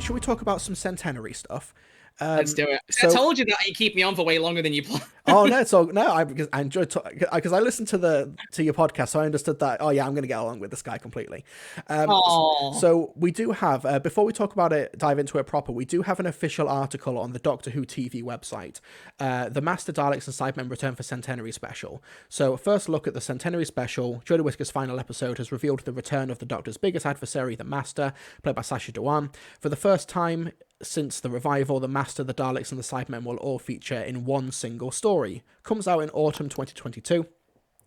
should we talk about some centenary stuff? Let's do it. I So told you that you keep me on for way longer than you planned. Oh no, so no, because I enjoyed because I listened to your podcast, so I understood that. Oh yeah, I'm going to get along with this guy completely. Oh, So we do have before we talk about it, dive into it proper. We do have an official article on the Doctor Who TV website. The Master Daleks and Cybermen return for Centenary Special. So first look at the Centenary Special. Jodie Whittaker's final episode has revealed the return of the Doctor's biggest adversary, the Master, played by Sacha Dhawan. For the first time since the revival, the Master, the Daleks, and the Cybermen will all feature in one single story. Comes out in autumn 2022.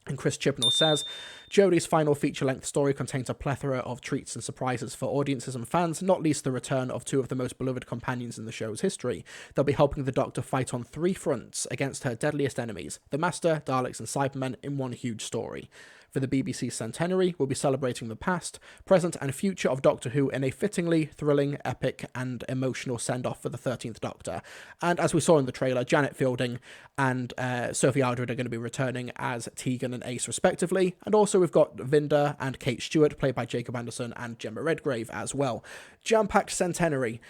And Chris Chibnall says, Jodie's final feature-length story contains a plethora of treats and surprises for audiences and fans, not least the return of two of the most beloved companions in the show's history. They'll be helping the Doctor fight on three fronts against her deadliest enemies, the Master, Daleks, and Cybermen, in one huge story. For the BBC centenary, we'll be celebrating the past, present, and future of Doctor Who in a fittingly thrilling, epic, and emotional send-off for the 13th Doctor. And as we saw in the trailer, Janet Fielding and Sophie Aldred are going to be returning as Tegan and Ace, respectively. And also we've got Vinda and Kate Stewart, played by Jacob Anderson, and Gemma Redgrave as well. Jam-packed centenary.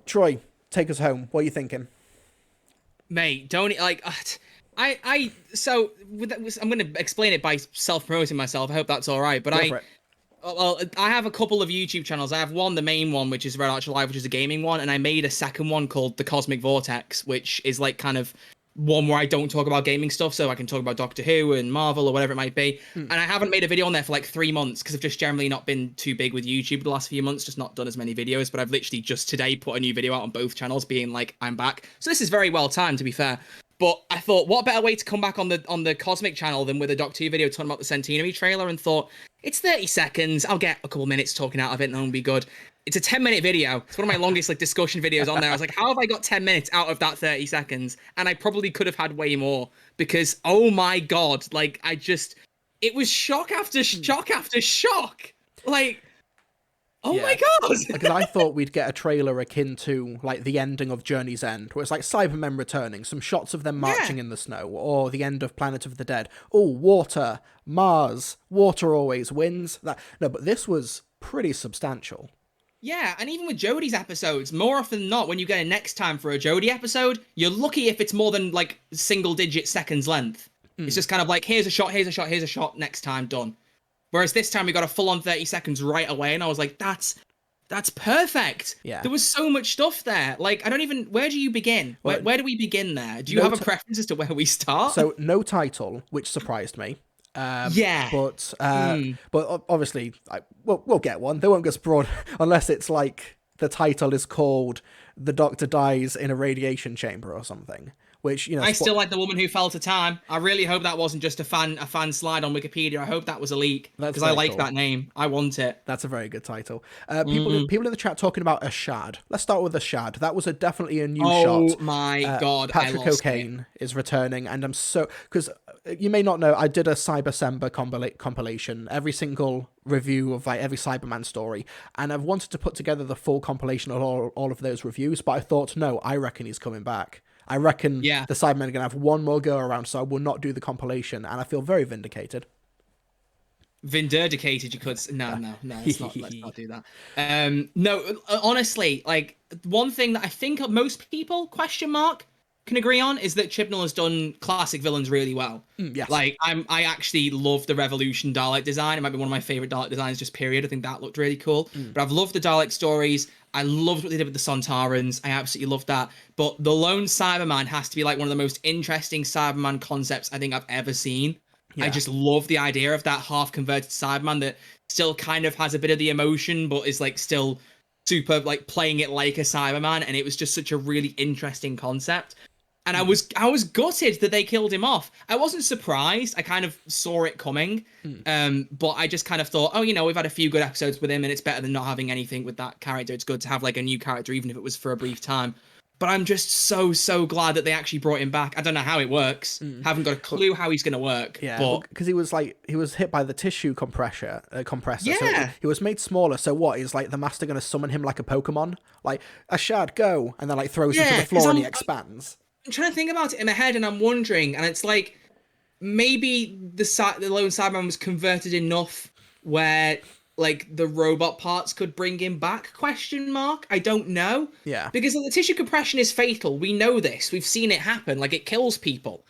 Troy, take us home. What are you thinking? mate, don't like. So with that, I'm going to explain it by self-promoting myself. I hope that's all right. But Go for it. well, I have a couple of YouTube channels. I have one, the main one, which is Red Archer Live, which is a gaming one, and I made a second one called The Cosmic Vortex, which is like kind of one where I don't talk about gaming stuff, so I can talk about Doctor Who and Marvel or whatever it might be. And I haven't made a video on there for like 3 months because I've just generally not been too big with YouTube the last few months, just not done as many videos. But I've literally just today put a new video out on both channels, being like, I'm back. So this is very well timed, to be fair. But I thought, what better way to come back on the Cosmic channel than with a Doctor Who video talking about the Centenary trailer, and thought, it's 30 seconds, I'll get a couple minutes talking out of it and that'll be good. It's a 10-minute video. It's one of my longest like discussion videos on there. I was like, how have I got 10 minutes out of that 30 seconds? And I probably could have had way more because, oh my God, like it was shock after shock after shock. Like, oh my God. Because I thought we'd get a trailer akin to like the ending of Journey's End, where it's like Cybermen returning, some shots of them marching in the snow, or the end of Planet of the Dead. Oh, water, Mars, water always wins. No, but this was pretty substantial. Yeah, and even with Jodie's episodes, more often than not, when you get a next time for a Jodie episode, you're lucky if it's more than like single-digit seconds length. It's just kind of like, here's a shot, here's a shot, here's a shot, next time, done. Whereas this time we got a full-on 30 seconds right away, and I was like, that's perfect. Yeah. There was so much stuff there. Like, I don't even, where do you begin? Where do we begin there? Do you have a preference as to where we start? So no title, which surprised me. Yeah. But obviously, we'll get one. They won't get broad unless it's like the title is called "The Doctor Dies in a Radiation Chamber" or something. Which, you know, I still like The Woman Who Fell to Time. I really hope that wasn't just a fan slide on Wikipedia. I hope that was a leak because I like that name. I want it. That's a very good title. People in the chat talking about Ashad. Let's start with Ashad. That was definitely a new shot. Oh my God. Patrick O'Kane is returning, and I'm so, because you may not know, I did a Cybersember compilation, every single review of like every Cyberman story, and I've wanted to put together the full compilation of all of those reviews, but I thought, no, I reckon he's coming back. I reckon the Cybermen are going to have one more go around, so I will not do the compilation, and I feel very vindicated. Vindicated, you could. No, let's not do that. No, honestly, like, one thing that I think most people, can agree on is that Chibnall has done classic villains really well. Yes. Like, I actually love the Revolution Dalek design. It might be one of my favorite Dalek designs, just period. I think that looked really cool. But I've loved the Dalek stories. I loved what they did with the Sontarans. I absolutely loved that. But the Lone Cyberman has to be like one of the most interesting Cyberman concepts I think I've ever seen. Yeah. I just love the idea of that half-converted Cyberman that still kind of has a bit of the emotion, but is like still super like playing it like a Cyberman. And it was just such a really interesting concept. And I was gutted that they killed him off. I wasn't surprised. I kind of saw it coming. But I just kind of thought, oh, you know, we've had a few good episodes with him, and it's better than not having anything with that character. It's good to have like a new character, even if it was for a brief time. But I'm just so glad that they actually brought him back. I don't know how it works. Haven't got a clue how he's going to work. Yeah, but because he was hit by the tissue compressor. Yeah. So he was made smaller. So what is like the Master going to summon him like a Pokemon? Like, Ashad, go, and then like throws him to the floor and he expands. I'm trying to think about it in my head, and I'm wondering, and it's like maybe the Lone Cyberman was converted enough where like the robot parts could bring him back? Question mark. I don't know. Yeah. Because the tissue compression is fatal. We know this. We've seen it happen. Like it kills people.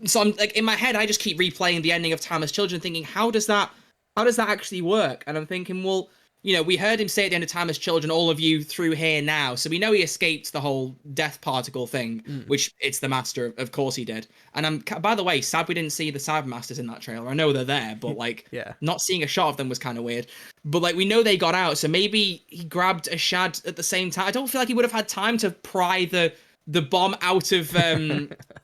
So I'm like in my head, I just keep replaying the ending of Time as Children, thinking, how does that actually work? And I'm thinking, well, we heard him say at the end of Time as Children, all of you through here now. So we know he escaped the whole death particle thing, which it's the Master. Of course he did. And I'm, by the way, sad we didn't see the Cybermasters in that trailer. I know they're there, but like, Yeah. not seeing a shot of them was kind of weird. But like, we know they got out, so maybe he grabbed a Shad at the same time. I don't feel like he would have had time to pry the bomb out of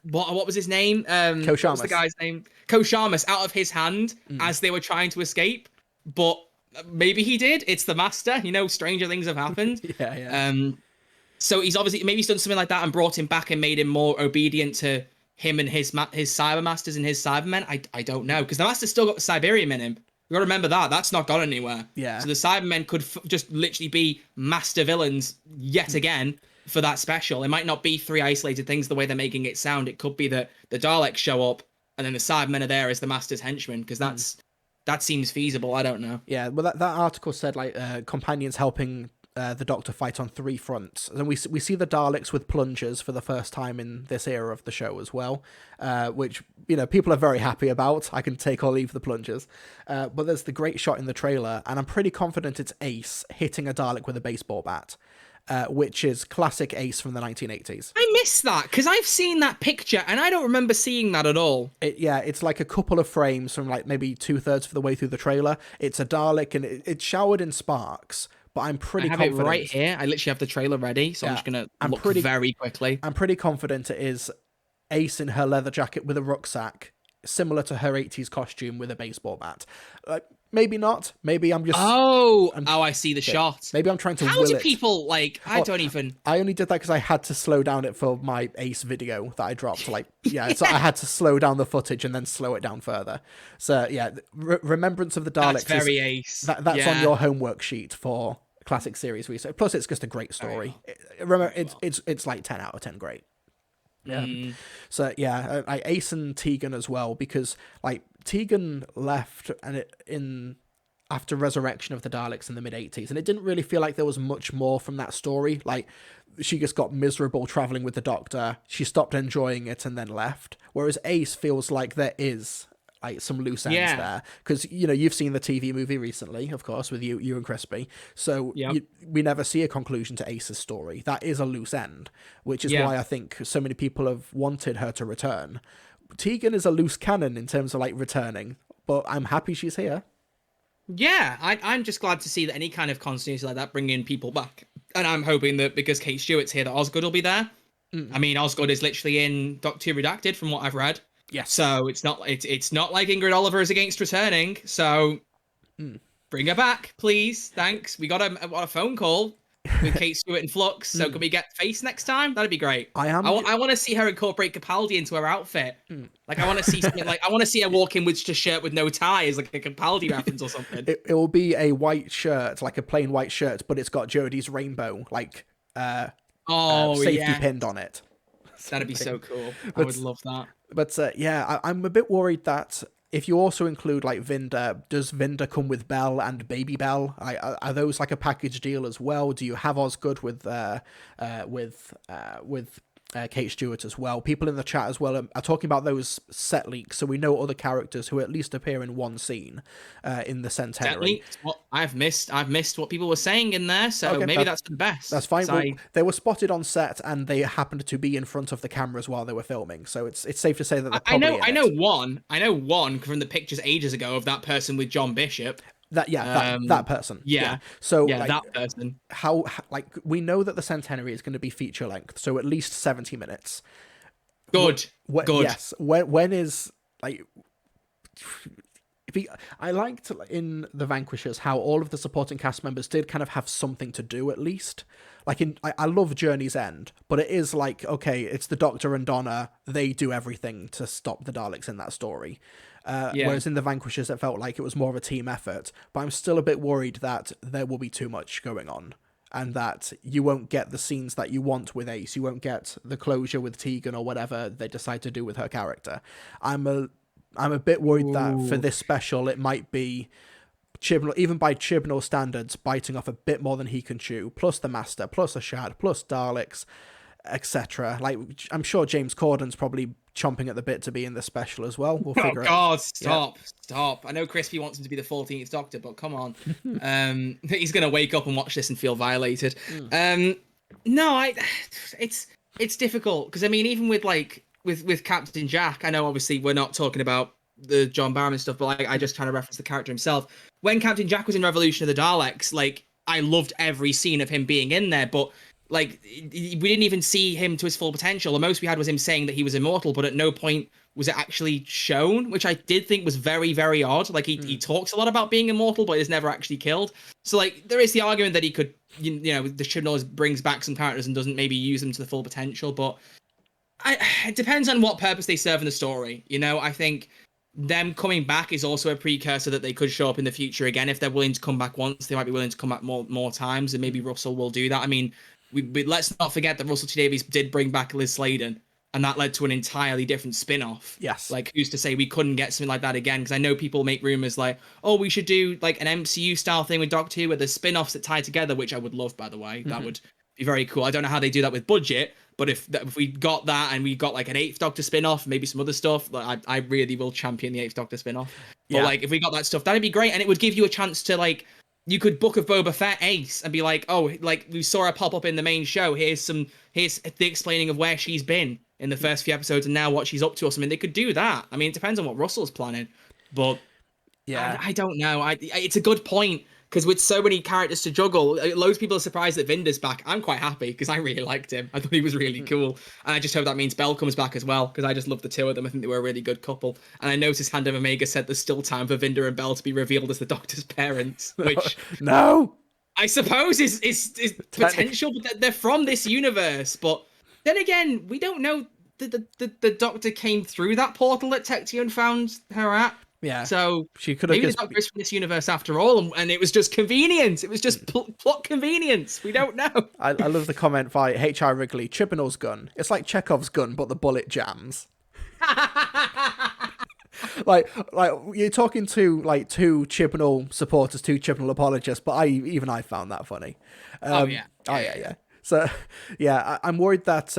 what was his name? Ko What was Sharmus. the guy's name? Ko Sharmus out of his hand as they were trying to escape. But maybe he did. It's the Master. Stranger things have happened. Yeah. So he's obviously maybe he's done something like that and brought him back and made him more obedient to him and his Cybermasters and his Cybermen. I don't know, because the Master's still got the Cyberium in him. You got to remember that. That's not gone anywhere. Yeah. So the Cybermen could just literally be master villains yet again for that special. It might not be 3 isolated things the way they're making it sound. It could be that the Daleks show up and then the Cybermen are there as the Master's henchmen, because that seems feasible. I don't know. Yeah, well, that article said like companions helping the Doctor fight on 3 fronts, and we see the Daleks with plungers for the first time in this era of the show as well, which people are very happy about. I can take or leave the plungers, but there's the great shot in the trailer, and I'm pretty confident it's Ace hitting a Dalek with a baseball bat. Which is classic Ace from the 1980s. I miss that, because I've seen that picture and I don't remember seeing that at all. It's like a couple of frames from like maybe 2/3 of the way through the trailer. It's a Dalek and it's showered in sparks, but I'm pretty confident. It right here. I literally have the trailer ready, so I'm just going to look very quickly. I'm pretty confident it is Ace in her leather jacket with a rucksack, similar to her 80s costume with a baseball bat. Maybe not. Maybe I'm just... I see the shot. Maybe I'm trying to How will do it. people, like... I don't even... I only did that because I had to slow down it for my Ace video that I dropped. So I had to slow down the footage and then slow it down further. So, yeah, Remembrance of the Daleks. That's very Ace. That's on your homework sheet for classic series research. Plus, it's just a great story. Remember, it's like 10 out of 10 great. Yeah. So yeah, Ace and Tegan as well, because like Tegan left after Resurrection of the Daleks in the mid-80s, and it didn't really feel like there was much more from that story. Like she just got miserable traveling with the Doctor, she stopped enjoying it and then left. Whereas Ace feels like there is like some loose ends there, because you've seen the TV movie recently, of course, with you and Crispy. So we never see a conclusion to Ace's story. That is a loose end, which is why I think so many people have wanted her to return. Tegan is a loose cannon in terms of like returning, but I'm happy she's here. Yeah, I'm just glad to see that any kind of continuity like that bringing people back, and I'm hoping that because Kate Stewart's here, that Osgood will be there. I mean, Osgood is literally in Doctor Who Redacted, from what I've read. Yes. So it's not like Ingrid Oliver is against returning. So bring her back, please. Thanks. We got a phone call with Kate Stewart and Flux. So can we get Face next time? That'd be great. I want to see her incorporate Capaldi into her outfit. Like I want to see something like I want to see her walk in with just a shirt with no tie, as like a Capaldi reference or something. It will be a white shirt, like a plain white shirt, but it's got Jodie's rainbow like safety pinned on it. That'd be so cool. I would love that. But I'm a bit worried that if you also include like Vinda, does Vinda come with Belle and Baby Belle? Are those like a package deal as well? Do you have Osgood with Kate Stewart as well? People in the chat as well are talking about those set leaks, so we know other characters who at least appear in one scene in the Centenary. I've missed what people were saying in there, so maybe that's the best. That's fine. Well, they were spotted on set and they happened to be in front of the cameras while they were filming, so it's safe to say that they're probably I know one from the pictures ages ago of that person with John Bishop. That person. So that person. How like we know that the Centenary is going to be feature length, so at least 70 minutes. Good. Yes. When is like. I liked in The Vanquishers how all of the supporting cast members did kind of have something to do at least. Like I love Journey's End, but it is like, okay, it's the Doctor and Donna, they do everything to stop the Daleks in that story. Whereas in The Vanquishers, it felt like it was more of a team effort. But I'm still a bit worried that there will be too much going on, and that you won't get the scenes that you want with Ace. You won't get the closure with Tegan or whatever they decide to do with her character. I'm a bit worried that for this special, it might be Chibnall, even by Chibnall standards, biting off a bit more than he can chew, plus the Master, plus Ashad, plus Daleks, etc. Like, I'm sure James Corden's probably chomping at the bit to be in the special as well. We'll figure Oh God, Yeah. stop! I know Crispy wants him to be the 14th Doctor, but come on, he's gonna wake up and watch this and feel violated. No, it's difficult because I mean, even with like with Captain Jack, I know obviously we're not talking about the John Barrowman stuff, but like, I just trying to reference the character himself. When Captain Jack was in Revolution of the Daleks, like I loved every scene of him being in there, but like we didn't even see him to his full potential. The most we had was him saying that he was immortal, but at no point was it actually shown, which I did think was very, very odd. Like he talks a lot about being immortal, but is never actually killed. So like there is the argument that he could, you know, the Chibnall brings back some characters and doesn't maybe use them to the full potential, but it depends on what purpose they serve in the story. You know, I think them coming back is also a precursor that they could show up in the future again. If they're willing to come back once, they might be willing to come back more times, and maybe Russell will do that. I mean, we let's not forget that Russell T Davies did bring back Liz Sladen, and that led to an entirely different spin-off. Yes. Like, who's to say we couldn't get something like that again? Because I know people make rumors like, oh, we should do like an MCU style thing with Doctor Who where there's spin-offs that tie together, which I would love, by the way. That would be very cool. I don't know how they do that with budget, but if we got that and we got like an 8th Doctor spin-off, maybe some other stuff, like I really will champion the 8th Doctor spin-off. But like if we got that stuff, that'd be great, and it would give you a chance to like, you could Book of Boba Fett Ace and be like, oh, like we saw her pop up in the main show. Here's the explaining of where she's been in the first few episodes and now what she's up to or something. They could do that. I mean, it depends on what Russell's planning, but Yeah. I don't know. It's a good point. Because with so many characters to juggle, loads of people are surprised that Vinder's back. I'm quite happy because I really liked him. I thought he was really cool. And I just hope that means Bell comes back as well, because I just love the two of them. I think they were a really good couple. And I noticed Hand of Omega said there's still time for Vinder and Bell to be revealed as the Doctor's parents, which No! I suppose is potential, but they're from this universe. But then again, we don't know the Doctor came through that portal that Tecteun found her at. Yeah. So she could have maybe the Doctor is from this universe after all, and it was just convenience. It was just plot convenience. We don't know. I love the comment by H.R. Wrigley. Chibnall's gun. It's like Chekhov's gun, but the bullet jams. like you're talking to like two Chibnall supporters, two Chibnall apologists, but I found that funny. Yeah. So yeah, I'm worried that.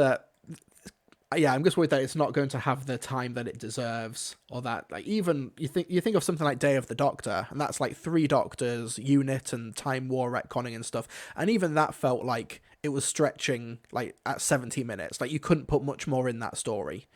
I'm just worried that it's not going to have the time that it deserves, or that like even you think of something like Day of the Doctor, and that's like 3 Doctors, unit and Time War retconning and stuff, and even that felt like it was stretching like at 70 minutes. Like you couldn't put much more in that story.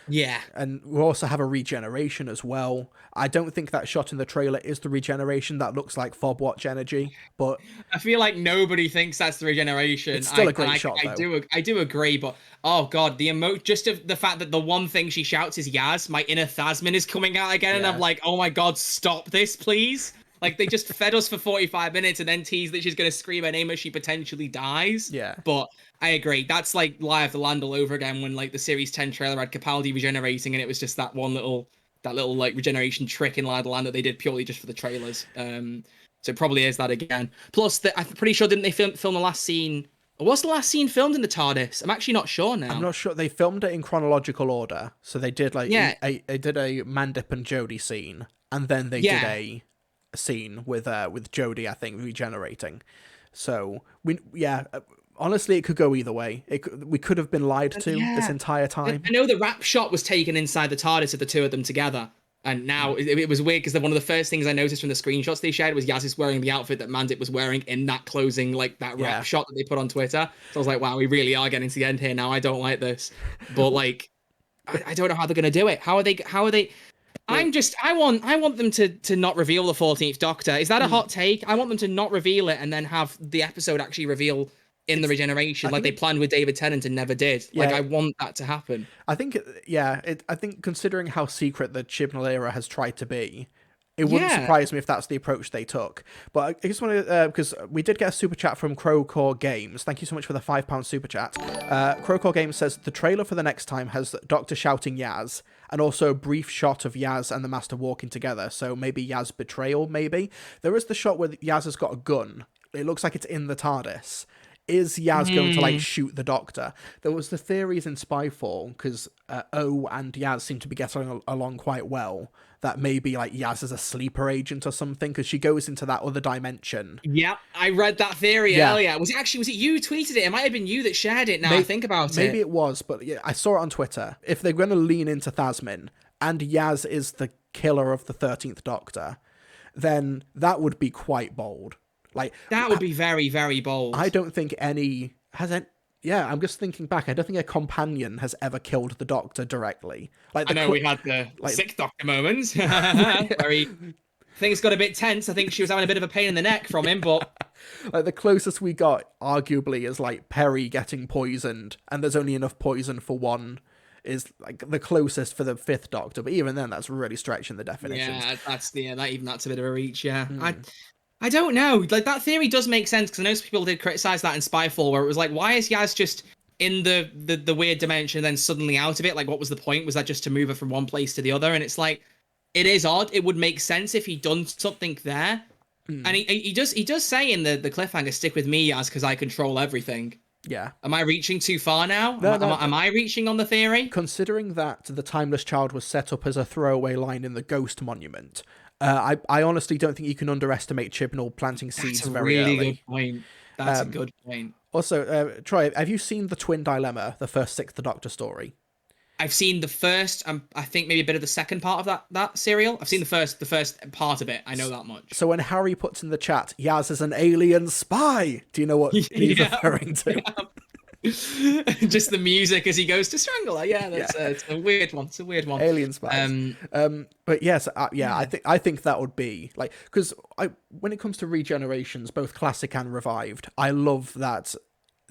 Yeah. And we also have a regeneration as well. I don't think that shot in the trailer is the regeneration. That looks like fob watch energy, but I feel like nobody thinks that's the regeneration. It's still a great shot, though. I do agree, but oh god, just of the fact that the one thing she shouts is Yaz, my inner Thasmin is coming out again, and I'm like, oh my god, stop this, please. Like, they just fed us for 45 minutes and then teased that she's going to scream her name as she potentially dies. Yeah. But I agree. That's like Lie of the Land all over again, when like the Series 10 trailer had Capaldi regenerating, and it was just that little like regeneration trick in Lie of the Land that they did purely just for the trailers. So it probably is that again. Plus, I'm pretty sure, didn't they film the last scene? Or was the last scene filmed in the TARDIS? I'm actually not sure now. I'm not sure. They filmed it in chronological order. So they did like they did a Mandip and Jodie scene, and then they did a scene with Jodie, I think, regenerating. So honestly, it could go either way. We could have been lied to this entire time. I know the wrap shot was taken inside the TARDIS of the two of them together, and now it was weird because one of the first things I noticed from the screenshots they shared was Yaz is wearing the outfit that Mandip was wearing in that closing, like that wrap shot that they put on Twitter. So I was like, wow, we really are getting to the end here now. I don't like this, but like, I don't know how they're gonna do it. How are they? I want them to not reveal the 14th Doctor. Is that a hot take? I want them to not reveal it and then have the episode actually reveal in the regeneration, like they planned with David Tennant and never did. Yeah. Like, I want that to happen. I think, I think considering how secret the Chibnall era has tried to be, it wouldn't surprise me if that's the approach they took. But I just want to, because we did get a super chat from Crowcore Games. Thank you so much for the £5 super chat. Crowcore Games says, the trailer for the next time has Doctor shouting Yaz, and also a brief shot of Yaz and the Master walking together. So maybe Yaz betrayal, maybe. There is the shot where Yaz has got a gun. It looks like it's in the TARDIS. Is Yaz going to like shoot the Doctor? There was the theories in Spyfall because O and Yaz seem to be getting along quite well. That maybe like Yaz is a sleeper agent or something because she goes into that other dimension. Yeah, I read that theory earlier. Was it you who tweeted it? It might have been you that shared it. Now I think about it. Maybe it was, but yeah, I saw it on Twitter. If they're going to lean into Thasmin and Yaz is the killer of the 13th Doctor, then that would be quite bold. Like that would be very, very bold. I don't think any has any. Yeah, I'm just thinking back. I don't think a companion has ever killed the Doctor directly. Like I know we had the Sixth Doctor moments. Very things got a bit tense. I think she was having a bit of a pain in the neck from him, but like the closest we got, arguably, is like Perry getting poisoned, and there's only enough poison for one. Is like the closest for the 5th Doctor, but even then, that's really stretching the definitions. Yeah, that's a bit of a reach. Yeah, I don't know. Like that theory does make sense because I know some people did criticize that in Spyfall, where it was like, why is Yaz just in the weird dimension and then suddenly out of it? Like, what was the point? Was that just to move her from one place to the other? And it's like, it is odd. It would make sense if he'd done something there. And he does say in the cliffhanger, "Stick with me, Yaz, because I control everything." Yeah. Am I reaching too far now? No, am I reaching on the theory? Considering that the Timeless Child was set up as a throwaway line in the Ghost Monument, I honestly don't think you can underestimate Chibnall planting seeds very early. Good point. That's a good point. Also, Troy, have you seen The Twin Dilemma, the first 6th Doctor story? I've seen the first, I think maybe a bit of the second part of that serial. I've seen the first part of it. I know that much. So when Harry puts in the chat, Yaz is an alien spy, do you know what he's referring to? Yeah. Just the music as he goes to strangle her. Yeah, it's a weird one. It's a weird one. Alien spies. But yes, I think that would be like, because when it comes to regenerations, both classic and revived, I love that.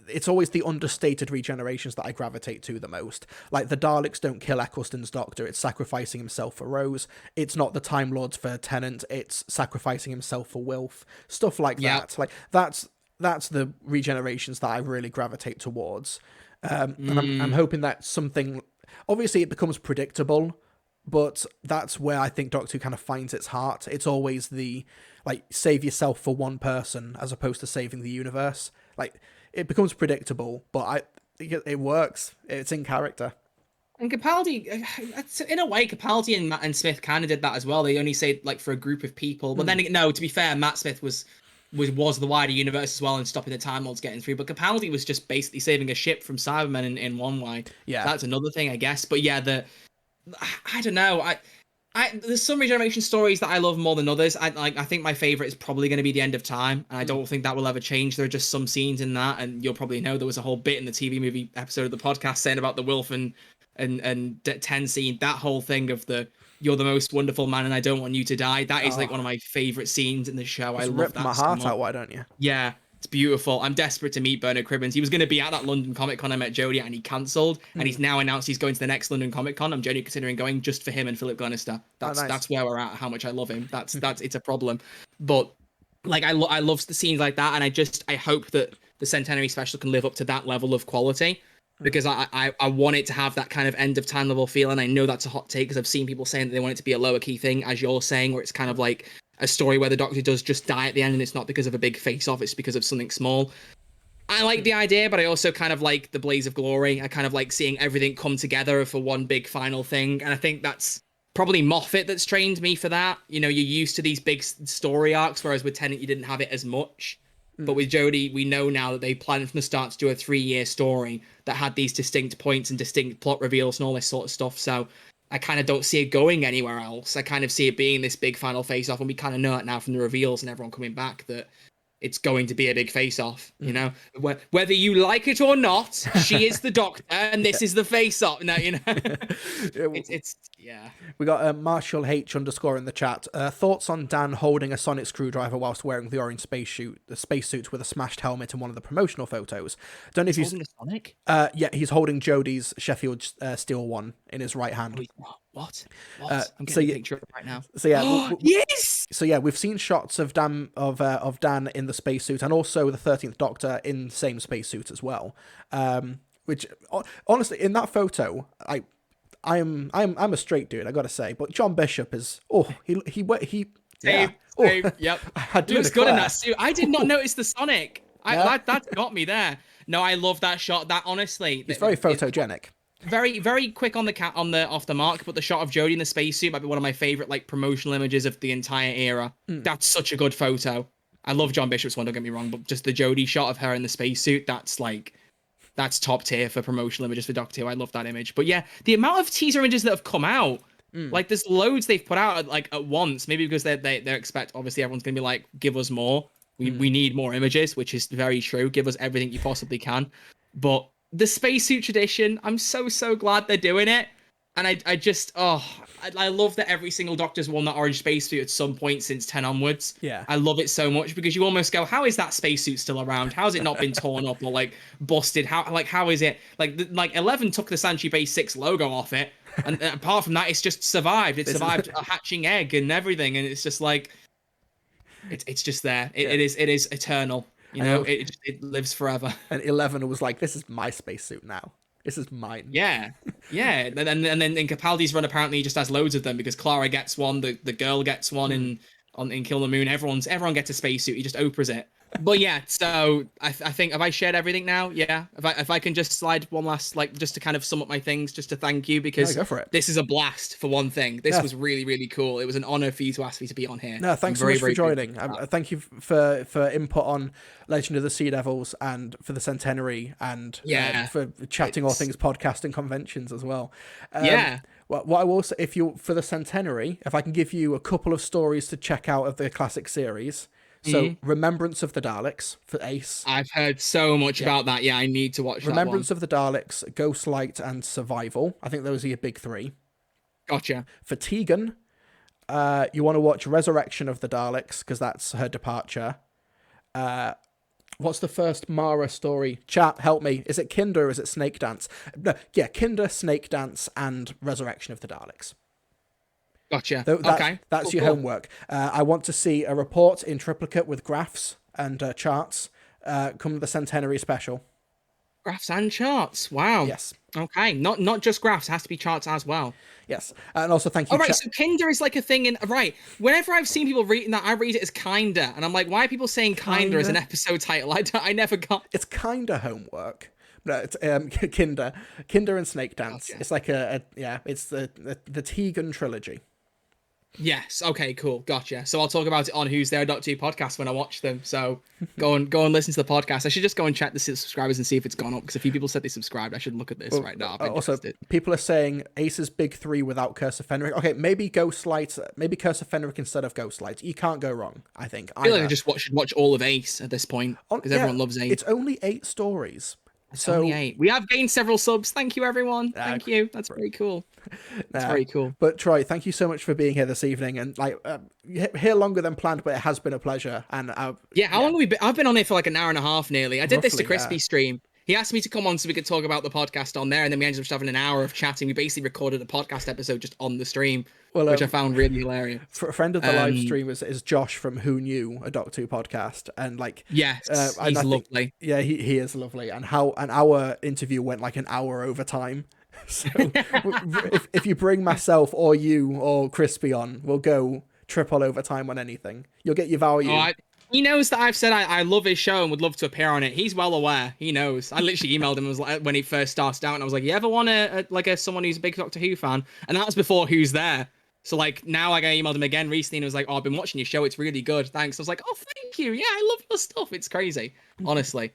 It's always the understated regenerations that I gravitate to the most. Like the Daleks don't kill Eccleston's Doctor; it's sacrificing himself for Rose. It's not the Time Lords for Tennant; it's sacrificing himself for Wilf. Stuff like that. Like that's the regenerations that I really gravitate towards. And I'm hoping that something. Obviously, it becomes predictable, but that's where I think Doctor Who kind of finds its heart. It's always the like save yourself for one person as opposed to saving the universe. Like. It becomes predictable, but it works. It's in character. And Capaldi, in a way, Capaldi and Smith kind of did that as well. They only say like for a group of people, but then no. To be fair, Matt Smith was the wider universe as well and stopping the Time Lords getting through. But Capaldi was just basically saving a ship from Cybermen in one way. Yeah, that's another thing, I guess. But yeah, I don't know. There's some regeneration stories that I love more than others. I think my favorite is probably going to be The End of Time, and I don't think that will ever change. There are just some scenes in that, and you'll probably know there was a whole bit in the TV movie episode of the podcast saying about the Wilf and 10 scene. That whole thing of you're the most wonderful man, and I don't want you to die. That is like one of my favorite scenes in the show. I love that. My heart out. Why don't you? Yeah. It's beautiful. I'm desperate to meet Bernard Cribbins. He was going to be at that London Comic Con I met Jodie, and he cancelled. And he's now announced he's going to the next London Comic Con. I'm genuinely considering going just for him and Philip Glenister. That's where we're at. How much I love him. That's it's a problem. But like I love the scenes like that, and I hope that the Centenary Special can live up to that level of quality. Because I want it to have that kind of end of time level feel, and I know that's a hot take because I've seen people saying that they want it to be a lower key thing, as you're saying, where it's kind of like a story where the Doctor does just die at the end, and it's not because of a big face-off, it's because of something small. I like the idea, but I also kind of like the blaze of glory. I kind of like seeing everything come together for one big final thing, and I think that's probably Moffat that's trained me for that. You know, you're used to these big story arcs, whereas with Tennant you didn't have it as much. But with Jodie, we know now that they planned from the start to do a 3-year story that had these distinct points and distinct plot reveals and all this sort of stuff. So I kind of don't see it going anywhere else. I kind of see it being this big final face-off, and we kind of know it now from the reveals and everyone coming back that it's going to be a big face-off, you know? Whether you like it or not, she is the Doctor, and this is the face-off. No, you know? Yeah. We got Marshall H _ in the chat. Thoughts on Dan holding a sonic screwdriver whilst wearing the orange spacesuit with a smashed helmet in one of the promotional photos. Don't know if he's holding a sonic? Yeah, he's holding Jodie's Sheffield Steel one in his right hand. What? I'm getting a picture of it right now. So yeah, yes. So yeah, we've seen shots of Dan in the spacesuit, and also the 13th Doctor in the same spacesuit as well. Which honestly, in that photo, I'm a straight dude, I gotta say, but John Bishop is Same. Yep. I he looks good in that suit. I did not notice the Sonic. That's got me there. No, I love that shot. That honestly, It's very photogenic. very very quick on the off the mark, but the shot of Jodie in the spacesuit might be one of my favorite like promotional images of the entire era. That's such a good photo. I love John Bishop's one, don't get me wrong, but just the Jodie shot of her in the spacesuit, that's top tier for promotional images for Doctor Who. I love that image. But yeah, the amount of teaser images that have come out, like there's loads they've put out at once, maybe because they expect obviously everyone's gonna be like, give us more. We need more images, which is very true. Give us everything you possibly can. But the spacesuit tradition, I'm so glad they're doing it. And I love that every single Doctor's worn that orange spacesuit at some point since 10 onwards. Yeah. I love it so much because you almost go, how is that spacesuit still around? How has it not been torn up or like busted? How is it like 11 took the Sanctuary Base 6 logo off it, and apart from that, it's just survived. It survived a hatching egg and everything, and it's just like it's just there. It is eternal. You know, it lives forever. And 11 was like, this is my spacesuit now. This is mine. Yeah. And then in Capaldi's run, apparently he just has loads of them because Clara gets one, the girl gets one in Kill the Moon. Everyone gets a spacesuit. He just Oprahs it. But yeah, so I think, have I shared everything now? Yeah. If I can just slide one last, like, just to kind of sum up my things, just to thank you, because go for it. This is a blast for one thing. This was really, really cool. It was an honor for you to ask me to be on here. No, thanks so much for joining. Thank you for input on Legend of the Sea Devils and for the centenary and for chatting all things podcast and conventions as well. What I will say, for the centenary, if I can give you a couple of stories to check out of the classic series. So, Remembrance of the Daleks for Ace. I've heard so much about that. Yeah, I need to watch Remembrance of the Daleks, Ghostlight, and Survival. I think those are your big three. Gotcha. For Tegan, you want to watch Resurrection of the Daleks, because that's her departure. What's the first Mara story? Chat, help me. Is it Kinder or is it Snake Dance? No, yeah, Kinder, Snake Dance, and Resurrection of the Daleks. Gotcha. Okay. That's your homework. I want to see a report in triplicate with graphs and charts come to the centenary special. Graphs and charts. Wow. Yes. Okay. Not just graphs. It has to be charts as well. Yes. And also thank you. All right. So Kinder is like a thing in right. Whenever I've seen people reading that, I read it as kinda, and I'm like, why are people saying kinda as an episode title? I never got. It's kinda homework. No, it's Kinder and Snake Dance. Gotcha. It's like it's the Tegan trilogy. Yes. Okay. Cool. Gotcha. So I'll talk about it on Who's There Doctor Who podcast when I watch them. So go and listen to the podcast. I should just go and check the subscribers and see if it's gone up because a few people said they subscribed. I should look at this right now. Also, people are saying Ace's big three without Curse of Fenric. Okay, maybe Ghostlight, maybe Curse of Fenric instead of Ghostlight. You can't go wrong. I think. I feel like I just should watch all of Ace at this point because everyone loves Ace. It's only 8 stories. Only 8. We have gained several subs. Thank you, everyone. Thank you. That's very cool. That's very cool. But Troy, thank you so much for being here this evening, and here longer than planned, but it has been a pleasure. And how long have we been? I've been on here for like an hour and a half nearly. I did this to Crispy stream. He asked me to come on so we could talk about the podcast on there, and then we ended up just having an hour of chatting. We basically recorded a podcast episode just on the stream, which I found really hilarious. A friend of the live stream is Josh from Who Knew, a Doctor Who podcast, and yes, he's lovely. Yeah, he is lovely, and our interview went like an hour over time. So if you bring myself or you or Crispy on, we'll go triple overtime on anything. You'll get your value. He knows that I've said I love his show and would love to appear on it. He's well aware. He knows. I literally emailed him when he first started out, and I was like, "You ever want someone who's a big Doctor Who fan?" And that was before Who's There. So now I emailed him again recently, and was like, "Oh, I've been watching your show. It's really good. Thanks." I was like, "Oh, thank you. Yeah, I love your stuff. It's crazy, honestly."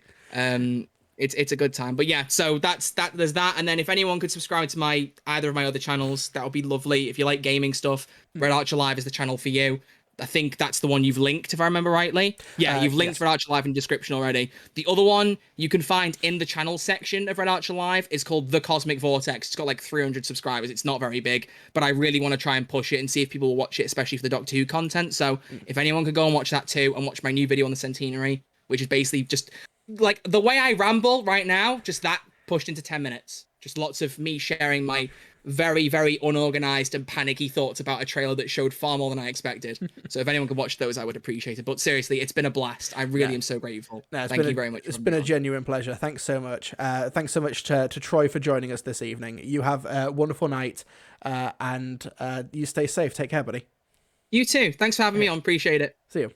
It's a good time. But yeah, so that's that. There's that. And then if anyone could subscribe to either of my other channels, that would be lovely. If you like gaming stuff, Red Archer Live is the channel for you. I think that's the one you've linked, if I remember rightly. Yeah, you've linked Red Archer Live in the description already. The other one you can find in the channel section of Red Archer Live is called The Cosmic Vortex. It's got like 300 subscribers. It's not very big, but I really want to try and push it and see if people will watch it, especially for the Doctor Who content. So if anyone could go and watch that too, and watch my new video on the centenary, which is basically just like the way I ramble right now, just that pushed into 10 minutes. Just lots of me sharing my very, very unorganized and panicky thoughts about a trailer that showed far more than I expected. So if anyone could watch those, I would appreciate it. But seriously, it's been a blast. I really am so grateful. Thank you very much. It's been a genuine pleasure. Thanks so much. Thanks so much to Troy for joining us this evening. You have a wonderful night, and you stay safe. Take care, buddy. You too. Thanks for having me on. Appreciate it. See you.